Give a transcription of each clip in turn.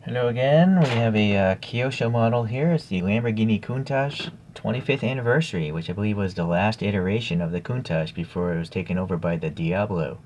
Hello again. We have a Kyosho model here. It's the Lamborghini Countach 25th anniversary, which I believe was the last iteration of the Countach before it was taken over by the Diabolo.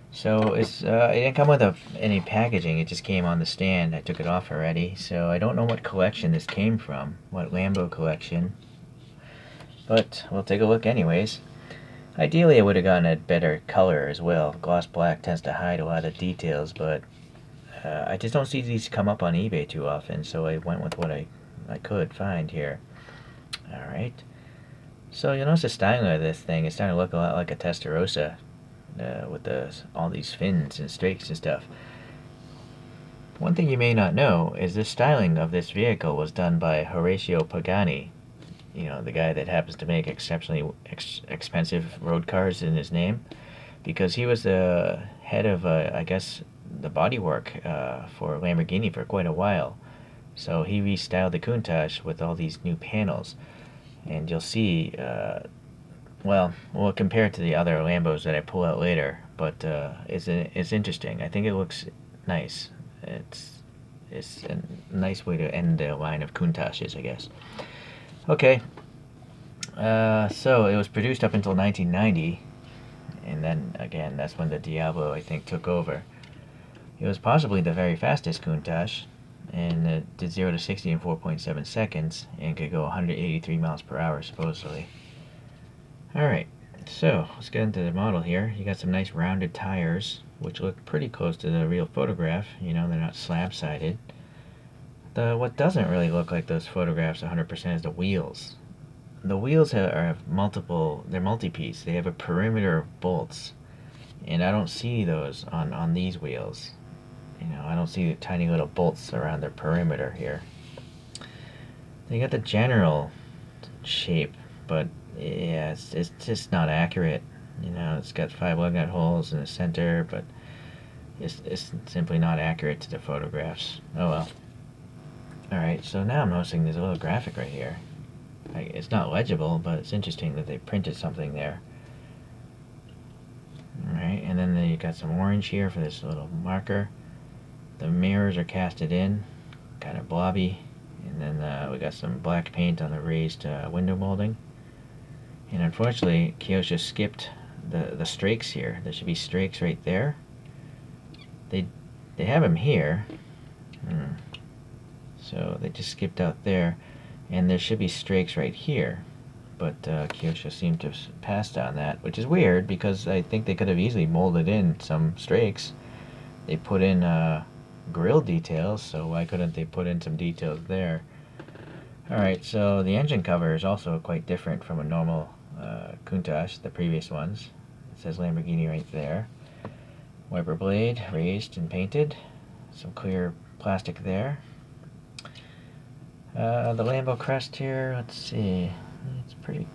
So it didn't come with any packaging. It just came on the stand. I took it off already. So I don't know what collection this came from, what Lambo collection. But we'll take a look anyways. Ideally, I would have gotten a better color as well. Gloss black tends to hide a lot of details, but I just don't see these come up on eBay too often, so I went with what I could find here. Alright. So you'll notice the styling of this thing is starting to look a lot like a Testarossa with all these fins and streaks and stuff. One thing you may not know is the styling of this vehicle was done by Horacio Pagani, the guy that happens to make exceptionally expensive road cars in his name, because he was the head of, I guess, the bodywork for Lamborghini for quite a while. So he restyled the Countach with all these new panels, and you'll see. Well, we'll compare it to the other Lambos that I pull out later, but it's interesting. I think it looks nice. It's a nice way to end the line of Countaches, I guess. Okay, so it was produced up until 1990, and then again, that's when the Diablo, I think, took over. It was possibly the very fastest Countach, and it did 0 to 60 in 4.7 seconds, and could go 183 miles per hour, supposedly. Alright, so let's get into the model here. You got some nice rounded tires, which look pretty close to the real photograph. They're not slab-sided. What doesn't really look like those photographs 100% is the wheels. The wheels have multiple, they're multi-piece. They have a perimeter of bolts, and I don't see those on these wheels. I don't see the tiny little bolts around their perimeter here. They got the general shape, but yeah, it's just not accurate. It's got 5 lug nut holes in the center, but it's simply not accurate to the photographs. Oh well. Alright, so now I'm noticing there's a little graphic right here. It's not legible, but it's interesting that they printed something there. Alright, and then you got some orange here for this little marker. The mirrors are casted in, kind of blobby. And then we got some black paint on the raised window molding. And unfortunately, Kyosho skipped the strakes here. There should be strakes right there. They have them here. So they just skipped out there. And there should be strakes right here. But Kyosho seemed to have passed on that, which is weird because I think they could have easily molded in some strakes. They put in grill details, so why couldn't they put in some details there? Alright, so the engine cover is also quite different from a normal Countach, the previous ones. It says Lamborghini right there. Wiper blade, raised and painted. Some clear plastic there. The Lambo crest here, let's see. It's pretty,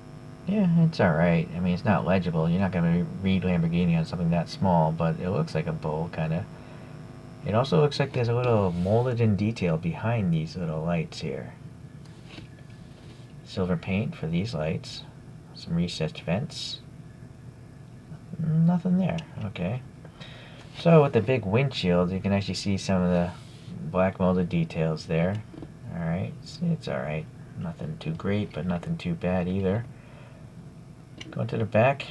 yeah, it's alright. I mean, it's not legible. You're not going to read Lamborghini on something that small, but it looks like a bull, kind of. It also looks like there's a little molded in detail behind these little lights here. Silver paint for these lights. Some recessed vents. Nothing there. Okay. So with the big windshield, you can actually see some of the black molded details there. Alright, it's alright. Nothing too great, but nothing too bad either. Going to the back.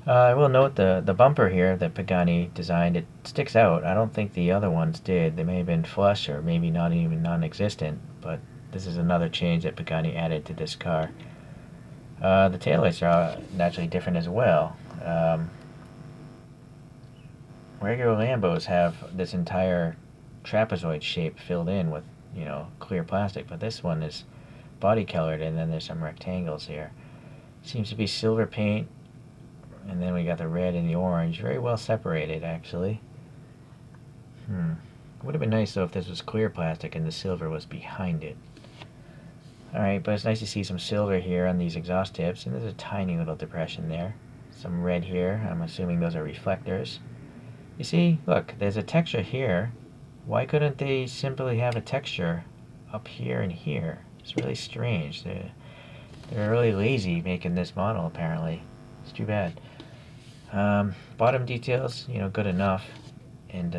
I will note the bumper here that Pagani designed. It sticks out. I don't think the other ones did. They may have been flush or maybe not even non-existent, but this is another change that Pagani added to this car. The taillights are naturally different as well. Regular Lambos have this entire trapezoid shape filled in with, clear plastic, but this one is body colored, and then there's some rectangles here. Seems to be silver paint, and then we got the red and the orange, very well separated actually. Would have been nice though if this was clear plastic and the silver was behind it. Alright, but it's nice to see some silver here on these exhaust tips, and there's a tiny little depression there. Some red here, I'm assuming those are reflectors. You see, look, there's a texture here. Why couldn't they simply have a texture up here and here? It's really strange. They're really lazy making this model, apparently. It's too bad. Bottom details, good enough. and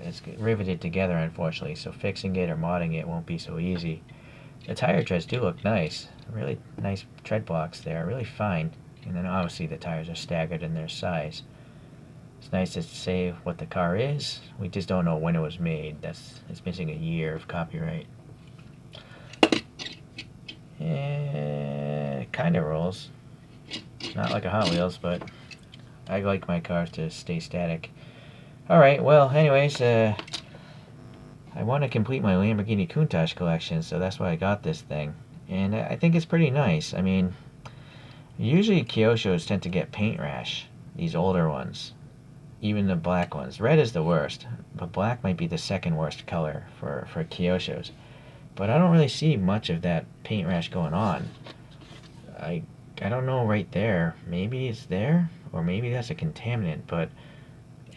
it's riveted together, unfortunately, so fixing it or modding it won't be so easy. The tire treads do look nice. Really nice tread blocks there, really fine. And then obviously the tires are staggered in their size. It's nice to say what the car is. We just don't know when it was made. It's missing a year of copyright. It kind of rolls. Not like a Hot Wheels, but I like my cars to stay static. Alright, well, anyways, I want to complete my Lamborghini Countach collection, so that's why I got this thing. And I think it's pretty nice. I mean, usually Kyoshos tend to get paint rash, these older ones. Even the black ones. Red is the worst, but black might be the second worst color for Kyoshos. But I don't really see much of that paint rash going on. I don't know right there. Maybe it's there, or maybe that's a contaminant, but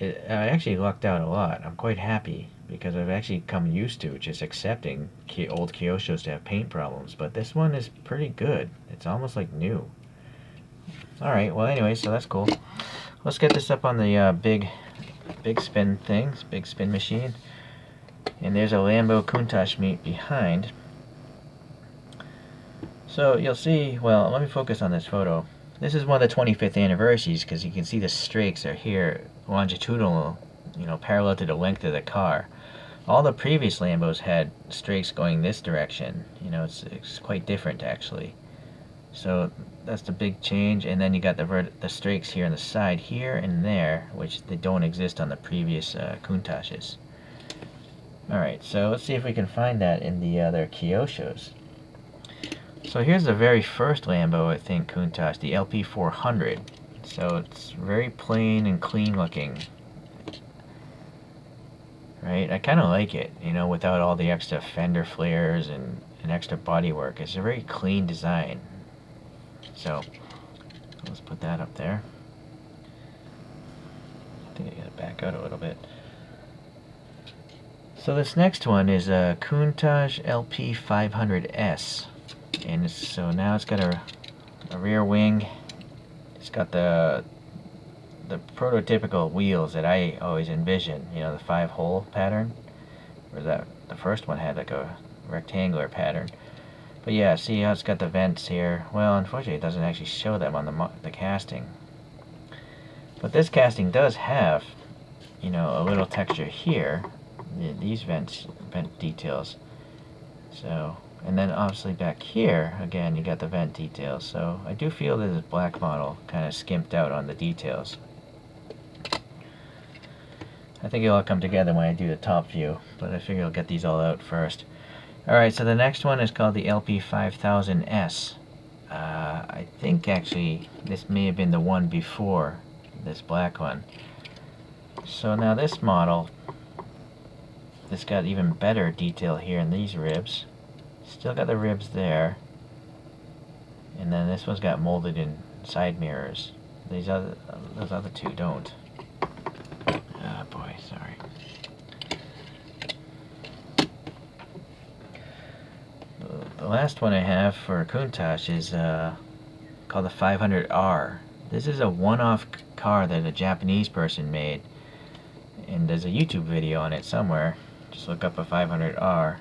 I actually lucked out a lot. I'm quite happy, because I've actually come used to just accepting old Kyoshos to have paint problems, but this one is pretty good. It's almost like new. Alright, well anyway, so that's cool. Let's get this up on the big spin thing, big spin machine. And there's a Lambo Countach meet behind. So you'll see, well, let me focus on this photo. This is one of the 25th anniversaries, because you can see the strakes are here, longitudinal, parallel to the length of the car. All the previous Lambos had strakes going this direction. It's quite different actually. So that's the big change, and then you got the strakes here on the side here and there, which they don't exist on the previous Countaches. Alright, so let's see if we can find that in the other Kyoshos. So here's the very first Lambo, I think, Countach, the LP400. So it's very plain and clean looking. Right? I kind of like it, without all the extra fender flares and extra bodywork. It's a very clean design. So, let's put that up there. I think I gotta back out a little bit. So this next one is a Countach Lp 500S. And so now it's got a rear wing. It's got the prototypical wheels that I always envision, the 5-hole pattern. Or that the first one had like a rectangular pattern. But yeah, see how it's got the vents here? Well, unfortunately it doesn't actually show them on the casting. But this casting does have, a little texture here. These vent details. So, and then obviously back here, again, you got the vent details. So I do feel that this black model kind of skimped out on the details. I think it'll all come together when I do the top view, but I figure I'll get these all out first. Alright, so the next one is called the LP5000S. I think actually this may have been the one before this black one. So now this model, it's got even better detail here in these ribs. Still got the ribs there. And then this one's got molded in side mirrors. Those other two don't. Oh boy, sorry. The last one I have for Countach is called the 500R. This is a one-off car that a Japanese person made, and there's a YouTube video on it somewhere. Just look up a 500R.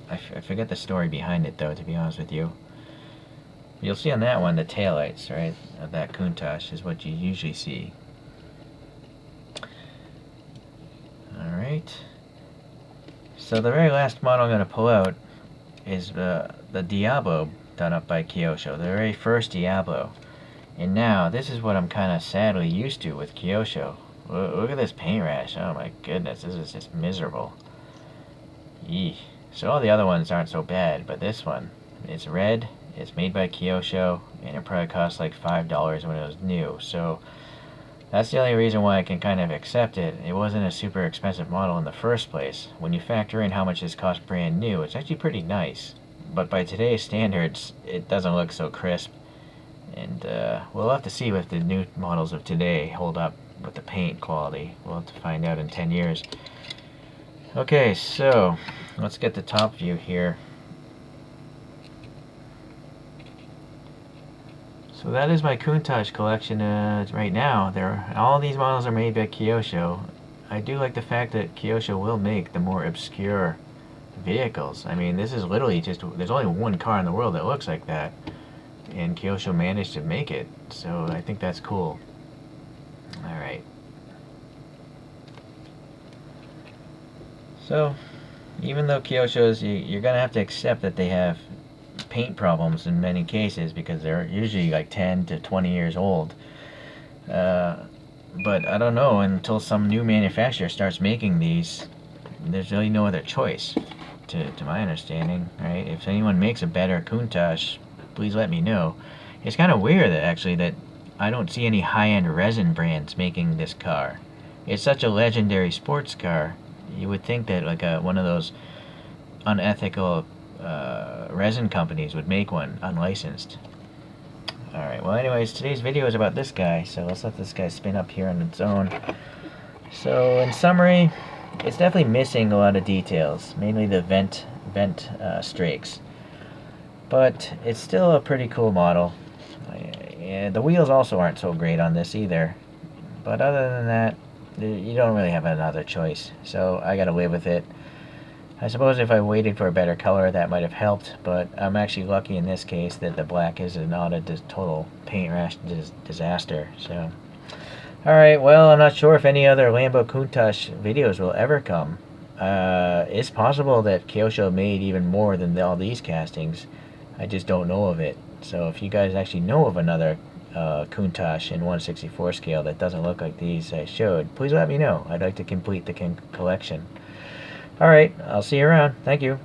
I forget the story behind it though, to be honest with you. You'll see on that one the taillights, right, of that Countach is what you usually see. Alright. So the very last model I'm going to pull out is the Diabolo done up by Kyosho, the very first Diabolo. And now, this is what I'm kind of sadly used to with Kyosho. Look at this paint rash. Oh my goodness, this is just miserable. Eesh. So all the other ones aren't so bad, but this one, it's red, it's made by Kyosho, and it probably cost like $5 when it was new. So that's the only reason why I can kind of accept it. It wasn't a super expensive model in the first place. When you factor in how much this cost brand new, it's actually pretty nice. But by today's standards, it doesn't look so crisp. And we'll have to see if the new models of today hold up with the paint quality. We'll have to find out in 10 years. Okay, so let's get the top view here. So that is my Countach collection right now. All these models are made by Kyosho. I do like the fact that Kyosho will make the more obscure vehicles. I mean, this is literally just, there's only one car in the world that looks like that, and Kyosho managed to make it, so I think that's cool. Alright. So, even though Kyosho's, you're gonna have to accept that they have paint problems in many cases because they're usually like 10 to 20 years old. But I don't know, until some new manufacturer starts making these, there's really no other choice, to my understanding, right? If anyone makes a better Countach, please let me know. It's kind of weird that actually that I don't see any high-end resin brands making this car. It's such a legendary sports car. You would think that like one of those unethical resin companies would make one unlicensed. Alright, well anyways, today's video is about this guy, so let's let this guy spin up here on its own. So in summary, it's definitely missing a lot of details, mainly the vent strakes. But it's still a pretty cool model. And the wheels also aren't so great on this either. But other than that, you don't really have another choice, so I gotta live with it. I suppose if I waited for a better color that might have helped, but I'm actually lucky in this case that the black is not a total paint rash disaster. So, alright, well, I'm not sure if any other Lambo Countach videos will ever come. It's possible that Kyosho made even more than all these castings. I just don't know of it. So if you guys actually know of another Countach in 1/64 scale that doesn't look like these I showed, please let me know. I'd like to complete the collection. Alright, I'll see you around. Thank you.